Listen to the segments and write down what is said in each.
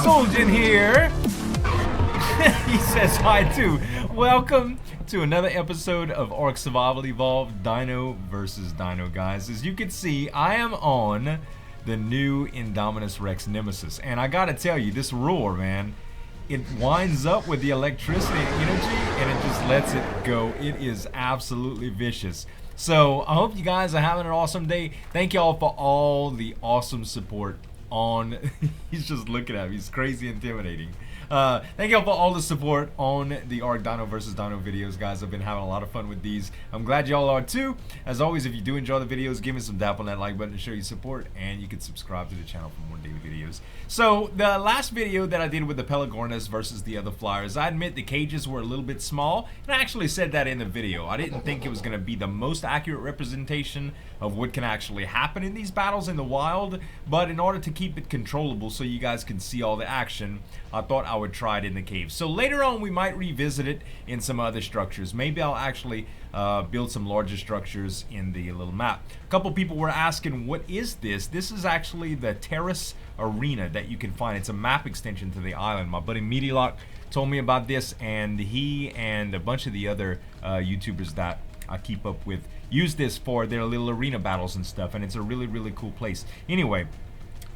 Zueljin here. He says hi too. Welcome to another episode of Ark Survival Evolved Dino versus Dino, guys. As you can see, I am on the new Indominus Rex Nemesis, and I gotta tell you, this roar, man, it winds up with the electricity and energy, and it just lets it go. It is absolutely vicious. So I hope you guys are having an awesome day. Thank y'all for all the awesome support on he's just looking at me, he's crazy intimidating. Thank y'all for all the support on the Ark Dino versus Dino videos, guys. I've been having a lot of fun with these. I'm glad y'all are too. As always, if you do enjoy the videos, give me some dap on that like button to show your support, and you can subscribe to the channel for more daily videos. So the last video that I did with the Pelagornis versus the other flyers, I admit the cages were a little bit small, and I actually said that in the video. I didn't think it was going to be the most accurate representation of what can actually happen in these battles in the wild, but in order to keep it controllable so you guys can see all the action, I thought I would try it in the cave. So later on we might revisit it in some other structures. Maybe I'll actually build some larger structures in the little map. A couple people were asking, what is this? This is actually the terrace arena that you can find. It's a map extension to the island. My buddy Meatylock told me about this, and he and a bunch of the other YouTubers that I keep up with use this for their little arena battles and stuff, and it's a really cool place. Anyway,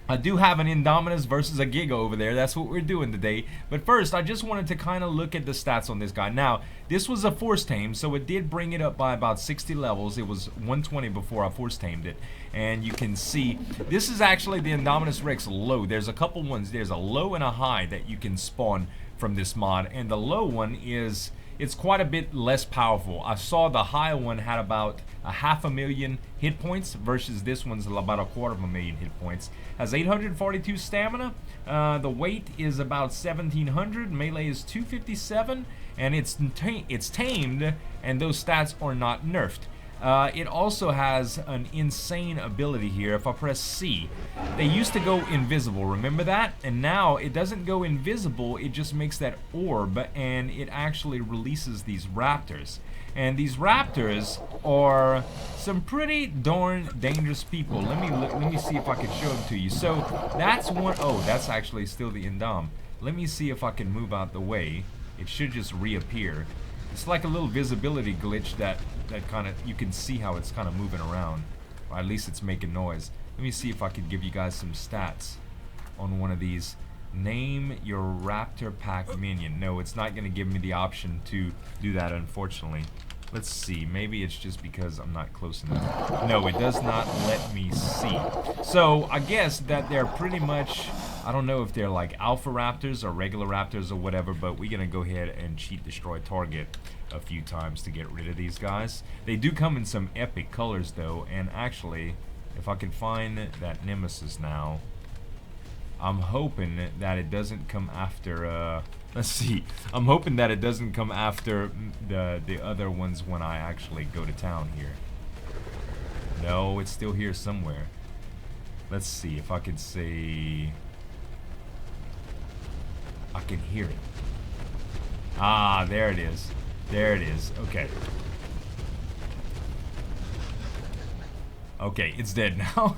I do have an Indominus versus a Giga over there. That's what we're doing today. But first, I just wanted to kind of look at the stats on this guy. Now, this was a force tame, so it did bring it up by about 60 levels. It was 120 before I force tamed it. And you can see, this is actually the Indominus Rex low. There's a couple ones. There's a low and a high that you can spawn from this mod. And the low one is, it's quite a bit less powerful. I saw the high one had about 500,000 hit points versus this one's about 250,000 hit points. Has 842 stamina. The weight is about 1700. Melee is 257, and it's tamed, and those stats are not nerfed. It also has an insane ability here. If I press C, they used to go invisible, remember that? And now it doesn't go invisible, it just makes that orb, and it actually releases these raptors. And these raptors are some pretty darn dangerous people. Let me see if I can show them to you. So that's one. Oh, that's actually still the Indom. Let me see if I can move out the way. It should just reappear. It's like a little visibility glitch that kind of, you can see how it's kind of moving around, or at least it's making noise. Let me see if I can give you guys some stats on one of these. Name your raptor pack minion. No, it's not going to give me the option to do that, unfortunately. Let's see, maybe it's just because I'm not close enough. No, it does not let me see. So I guess that they're pretty much, I don't know if they're like alpha raptors or regular raptors or whatever, but we're gonna go ahead and cheat destroy target a few times to get rid of these guys. They do come in some epic colors though, and actually, if I can find that Nemesis now, I'm hoping that it doesn't come after, let's see. I'm hoping that it doesn't come after the other ones when I actually go to town here. No, it's still here somewhere. Let's see if I can say... I can hear it. Ah, there it is. There it is. Okay. Okay, it's dead now.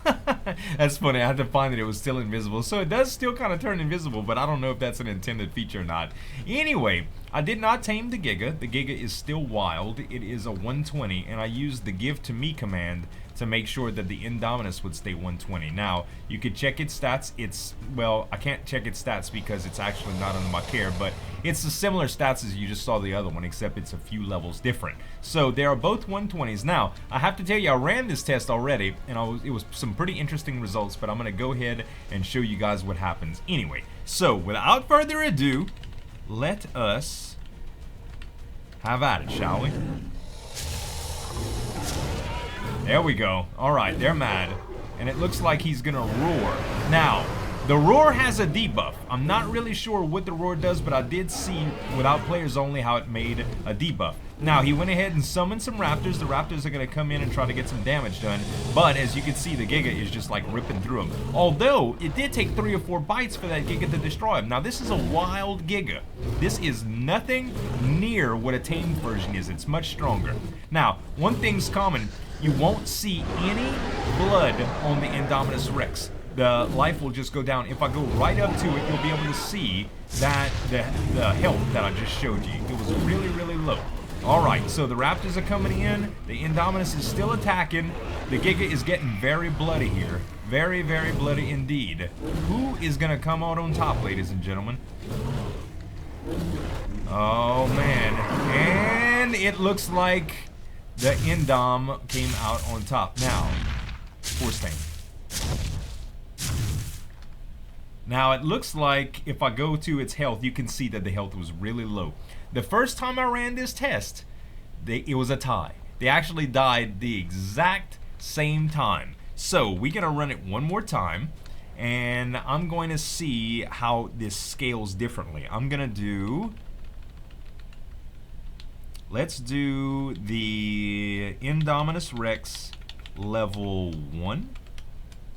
That's funny. I had to find that it was still invisible. So it does still kind of turn invisible, but I don't know if that's an intended feature or not. Anyway, I did not tame the Giga. The Giga is still wild. It is a 120, and I used the give to me command to make sure that the Indominus would stay 120. Now, you could check its stats. It's, well, I can't check its stats because it's actually not under my care, but it's the similar stats as you just saw the other one, except it's a few levels different. So they are both 120s. Now, I have to tell you, I ran this test already, and it was some pretty interesting results, but I'm gonna go ahead and show you guys what happens. Anyway, so without further ado, let us have at it, shall we? There we go. Alright, they're mad. And it looks like he's gonna roar. Now, the roar has a debuff. I'm not really sure what the roar does, but I did see, without players only, how it made a debuff. Now, he went ahead and summoned some raptors. The raptors are gonna come in and try to get some damage done. But, as you can see, the Giga is just like ripping through him. Although, it did take 3 or 4 bites for that Giga to destroy him. Now, this is a wild Giga. This is nothing near what a tamed version is. It's much stronger. Now, one thing's common. You won't see any blood on the Indominus Rex. the life will just go down. If I go right up to it, you'll be able to see that the health that I just showed you, it was really, really low. All right, so the raptors are coming in. The Indominus is still attacking. The Giga is getting very bloody here. Very, very bloody indeed. Who is going to come out on top, ladies and gentlemen? Oh, man. And it looks like the Indom came out on top. Now, force tame. Now, it looks like if I go to its health, you can see that the health was really low. The first time I ran this test, it was a tie. They actually died the exact same time. So we're gonna run it one more time, and I'm going to see how this scales differently. I'm gonna do, let's do the Indominus Rex level 1.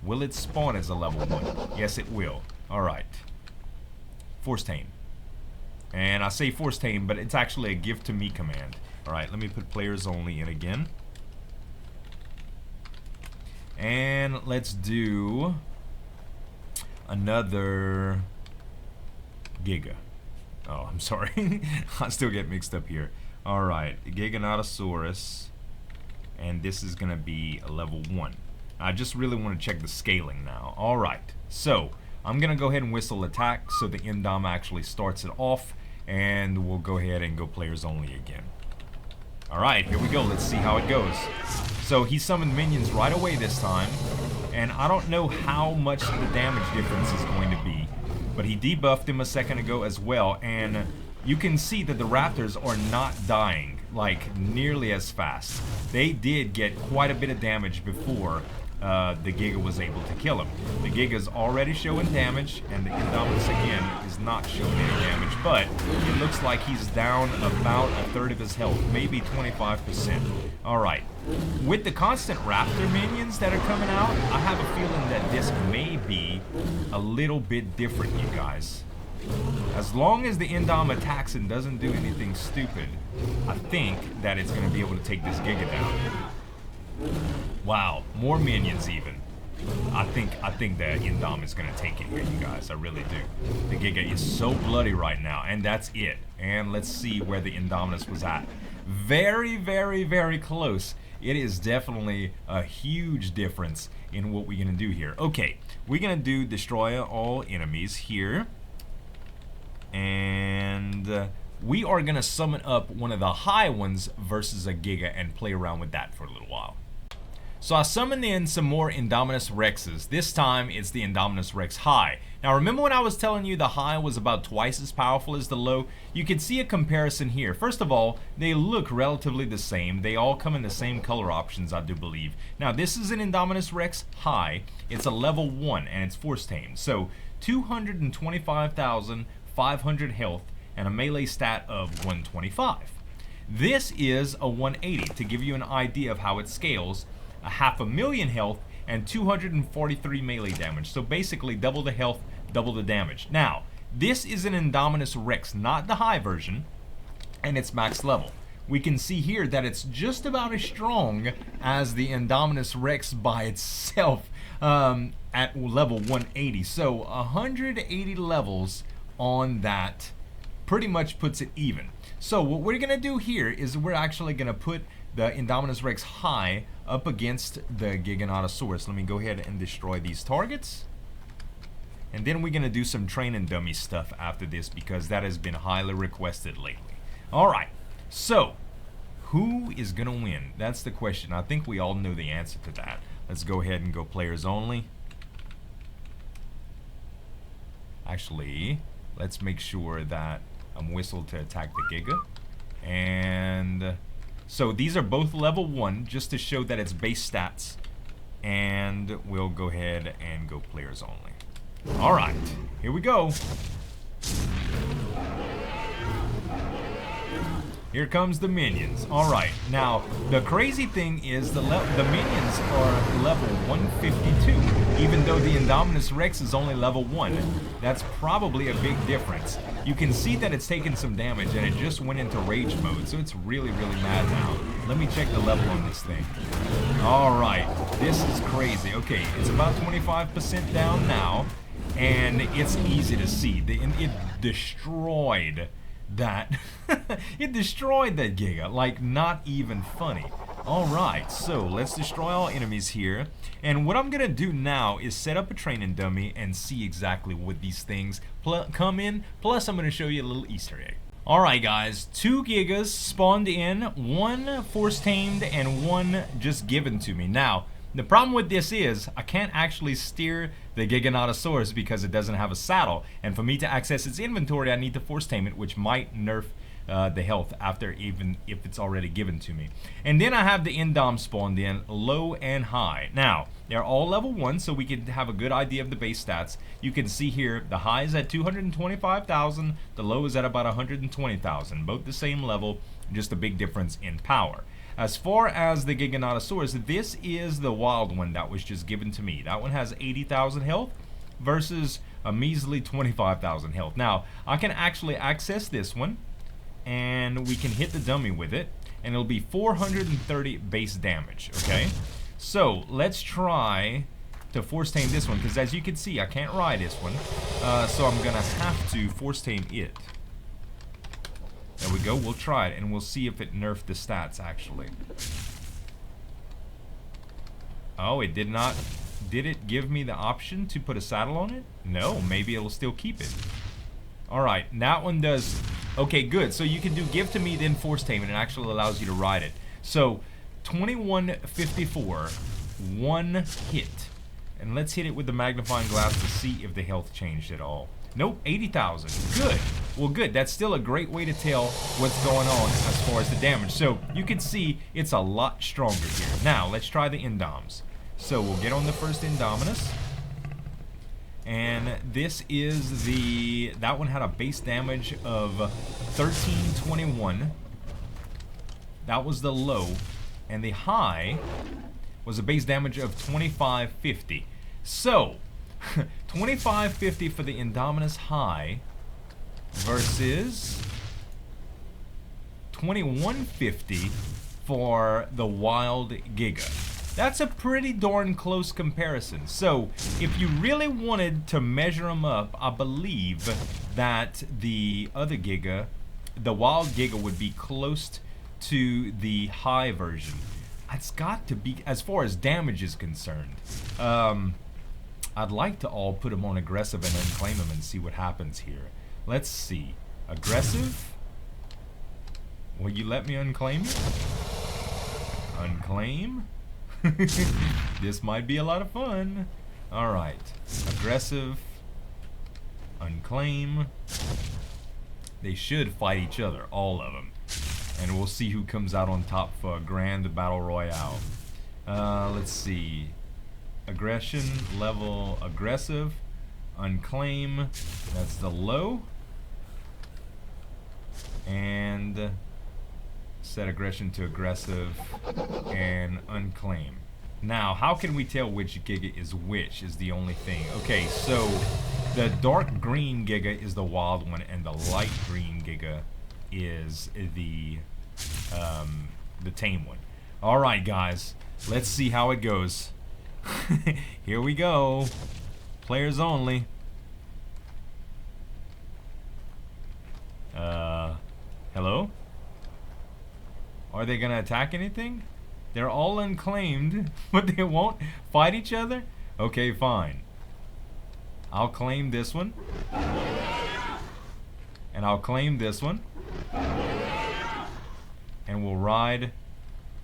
Will it spawn as a level 1? Yes, it will. All right. Force tame. And I say force tame, but it's actually a give to me command. All right, let me put players only in again. And let's do another Giga. Oh, I'm sorry. I still get mixed up here. All right, Giganotosaurus. And this is gonna be a level 1. I just really want to check the scaling now. All right, so I'm gonna go ahead and whistle attack so the Indom actually starts it off, and we'll go ahead and go players only again. All right, here we go. Let's see how it goes. So he summoned minions right away this time, and I don't know how much the damage difference is going to be, but he debuffed him a second ago as well, and you can see that the raptors are not dying like nearly as fast. They did get quite a bit of damage before the Giga was able to kill him. The Giga's already showing damage, and the Indominus again is not showing any damage, but it looks like he's down about a third of his health, maybe 25%. All right, with the constant raptor minions that are coming out, I have a feeling that this may be a little bit different, you guys. As long as the Indom attacks and doesn't do anything stupid, I think that it's going to be able to take this Giga down. Wow, more minions even. I think the Indom is gonna take it here, you guys. I really do. The Giga is so bloody right now, and that's it. And let's see where the Indominus was at. Very, very, very close. It is definitely a huge difference in what we're gonna do here. Okay, we're gonna do destroy all enemies here, and we are gonna summon up one of the high ones versus a Giga and play around with that for a little while. So I summoned in some more Indominus Rexes. This time it's the Indominus Rex High. Now remember when I was telling you the high was about twice as powerful as the low? You can see a comparison here. First of all, they look relatively the same. They all come in the same color options, I do believe. Now this is an Indominus Rex High. It's a level 1 and it's force tamed. So 225,500 health and a melee stat of 125. This is a 180 to give you an idea of how it scales. 500,000 health and 243 melee damage. So basically double the health, double the damage. Now, this is an Indominus Rex, not the high version, and it's max level. We can see here that it's just about as strong as the Indominus Rex by itself at level 180. So 180 levels on that pretty much puts it even. So what we're gonna do here is we're actually gonna put the Indominus Rex High up against the Giganotosaurus. Let me go ahead and destroy these targets. And then we're gonna do some training dummy stuff after this because that has been highly requested lately. All right, so who is gonna win? That's the question. I think we all know the answer to that. Let's go ahead and go players only. Actually, let's make sure that I'm whistled to attack the Giga. And so these are both level 1 just to show that it's base stats. And we'll go ahead and go players only. All right, here we go. Here comes the minions. All right, now the crazy thing is the minions are level 152, even though the Indominus Rex is only level 1. That's probably a big difference. you can see that it's taken some damage and it just went into rage mode, so it's really, really mad now. Let me check the level on this thing. Alright, this is crazy. Okay, it's about 25% down now, and it's easy to see. It destroyed that. It destroyed that Giga, like not even funny. Alright, so let's destroy all enemies here. And what I'm gonna do now is set up a training dummy and see exactly what these things come in. Plus, I'm gonna show you a little Easter egg. Alright guys, 2 Gigas spawned in, 1 force tamed and 1 just given to me. Now, the problem with this is I can't actually steer the Giganotosaurus because it doesn't have a saddle. And for me to access its inventory, I need to force tame it, which might nerf the health after, even if it's already given to me. And then I have the Indom spawned in, low and high. Now, they're all level 1, so we can have a good idea of the base stats. You can see here, the high is at 225,000, the low is at about 120,000. Both the same level, just a big difference in power. As far as the Giganotosaurus, this is the wild one that was just given to me. That one has 80,000 health versus a measly 25,000 health. Now, I can actually access this one, and we can hit the dummy with it, and it'll be 430 base damage, okay? So, let's try to force tame this one, because as you can see, I can't ride this one, so I'm gonna have to force tame it. There we go, we'll try it, and we'll see if it nerfed the stats, actually. Oh, it did not. Did it give me the option to put a saddle on it? No, maybe it'll still keep it. Alright, that one does. Okay, good. So you can do give to me, then force tame, and it actually allows you to ride it. So, 2154, 1 hit. And let's hit it with the magnifying glass to see if the health changed at all. Nope, 80,000. Good. Well, good. That's still a great way to tell what's going on as far as the damage. So, you can see it's a lot stronger here. Now, let's try the Indoms. So, we'll get on the first Indominus. And this is that one had a base damage of 1321. That was the low. And the high was a base damage of 2550. So, 2550 for the Indominus high versus 2150 for the wild Giga. That's a pretty darn close comparison. So, if you really wanted to measure them up, I believe that the other Giga, the wild Giga, would be close to the high version. It's got to be, as far as damage is concerned. I'd like to all put them on aggressive and unclaim them and see what happens here. Let's see. Aggressive? Will you let me unclaim it? Unclaim? This might be a lot of fun. Alright. Aggressive. Unclaim. They should fight each other, all of them. And we'll see who comes out on top for a grand battle royale. Let's see. Aggression, level aggressive. Unclaim. That's the low. And set aggression to aggressive and unclaim. Now, how can we tell which Giga is which is the only thing. Okay, so the dark green Giga is the wild one, and the light green Giga is the tame one. Alright guys, let's see how it goes. Here we go. Players only. Hello? Are they gonna attack anything? They're all unclaimed, but they won't fight each other? Okay, fine. I'll claim this one. And I'll claim this one. And we'll ride,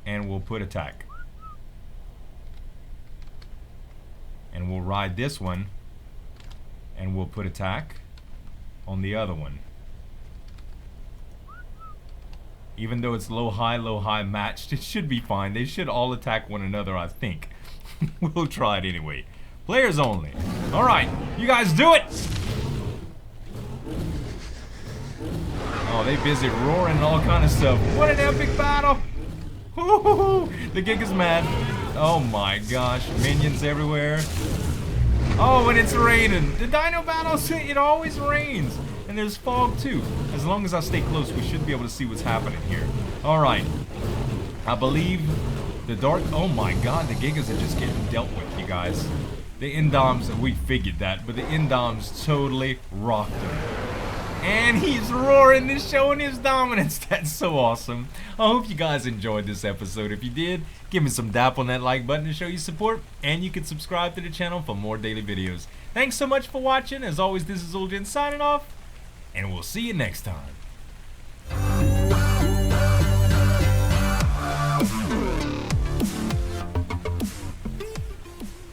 and we'll put attack. And we'll ride this one, and we'll put attack on the other one. Even though it's low-high matched, it should be fine. They should all attack one another, I think. We'll try it anyway. Players only. Alright, you guys do it! Oh, they busy roaring and all kind of stuff. What an epic battle! Woo-hoo-hoo. The Giga's mad. Oh my gosh, minions everywhere. Oh, and it's raining. The Dino battles, it always rains. And And there's fog too. As long as I stay close, we should be able to see what's happening here. Alright. I believe the dark... Oh my god, the Gigas are just getting dealt with, you guys. The Indoms, we figured that, but the Indoms totally rocked him. And he's roaring and showing his dominance. That's so awesome. I hope you guys enjoyed this episode. If you did, give me some dap on that like button to show your support. And you can subscribe to the channel for more daily videos. Thanks so much for watching. As always, this is Zueljin signing off. And we'll see you next time.